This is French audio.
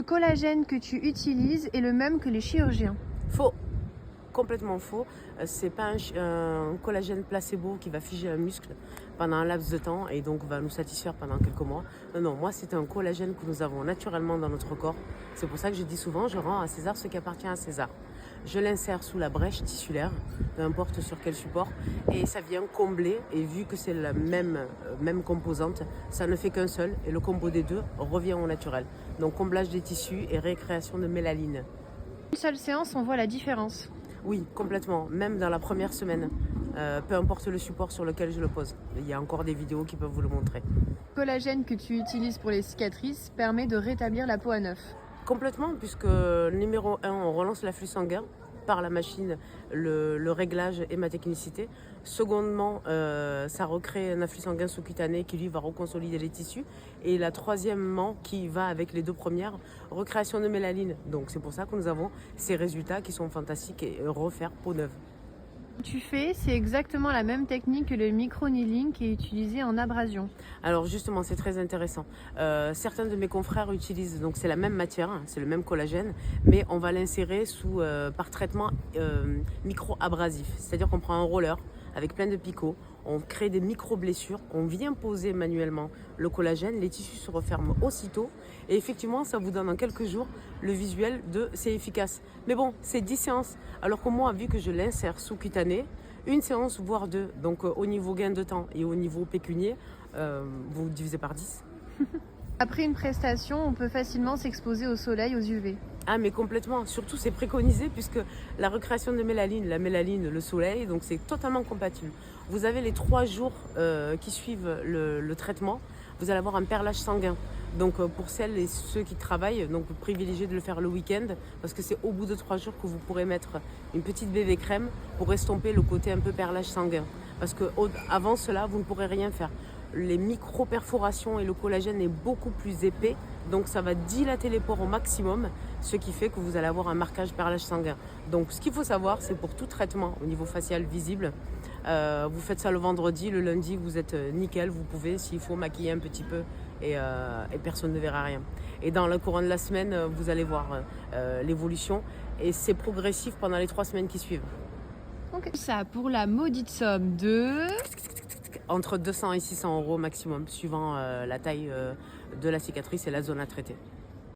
Le collagène que tu utilises est le même que les chirurgiens. Faux, complètement faux. C'est pas un collagène placebo qui va figer un muscle pendant un laps de temps et donc va nous satisfaire pendant quelques mois. Non, non, moi c'est un collagène que nous avons naturellement dans notre corps. C'est pour ça que je dis souvent, je rends à César ce qui appartient à César. Je l'insère sous la brèche tissulaire, peu importe sur quel support, et ça vient combler, et vu que c'est la même composante, ça ne fait qu'un seul, et le combo des deux revient au naturel. Donc comblage des tissus et récréation de mélanine. Une seule séance, on voit la différence. Oui, complètement, même dans la première semaine, peu importe le support sur lequel je le pose. Il y a encore des vidéos qui peuvent vous le montrer. Le collagène que tu utilises pour les cicatrices permet de rétablir la peau à neuf. Complètement, puisque numéro 1, on relance l'afflux sanguin par la machine, le réglage et ma technicité. Secondement, ça recrée un afflux sanguin sous-cutané qui lui va reconsolider les tissus. Et la troisièmement, qui va avec les deux premières, recréation de mélanine. Donc c'est pour ça que nous avons ces résultats qui sont fantastiques et refaire peau neuve. Ce que tu fais, c'est exactement la même technique que le micro-needling qui est utilisé en abrasion. Alors justement, c'est très intéressant. Certains de mes confrères utilisent, donc c'est la même matière, hein, c'est le même collagène, mais on va l'insérer par traitement micro-abrasif. C'est-à-dire qu'on prend un roller avec plein de picots, on crée des micro-blessures, on vient poser manuellement le collagène, les tissus se referment aussitôt et effectivement, ça vous donne en quelques jours le visuel de c'est efficace. Mais bon, c'est 10 séances, alors que moi, vu que je l'insère sous-cutané, une séance voire deux, donc au niveau gain de temps et au niveau pécunier, vous divisez par 10. Après une prestation, on peut facilement s'exposer au soleil, aux UV. Ah mais complètement, surtout c'est préconisé puisque la recréation de mélanine, la mélanine, le soleil, donc c'est totalement compatible. Vous avez les 3 jours qui suivent le traitement, vous allez avoir un perlage sanguin. Donc pour celles et ceux qui travaillent, donc privilégiez de le faire le week-end parce que c'est au bout de 3 jours que vous pourrez mettre une petite BV crème pour estomper le côté un peu perlage sanguin. Parce que avant cela, vous ne pourrez rien faire. Les micro-perforations et le collagène est beaucoup plus épais, donc ça va dilater les pores au maximum, ce qui fait que vous allez avoir un marquage perlage sanguin. Donc ce qu'il faut savoir, c'est pour tout traitement au niveau facial visible, vous faites ça le vendredi, le lundi vous êtes nickel, vous pouvez s'il faut maquiller un petit peu et personne ne verra rien. Et dans le courant de la semaine, vous allez voir l'évolution et c'est progressif pendant les 3 semaines qui suivent. Okay. Ça pour la maudite somme de... Entre 200 et 600 € maximum, suivant la taille de la cicatrice et la zone à traiter.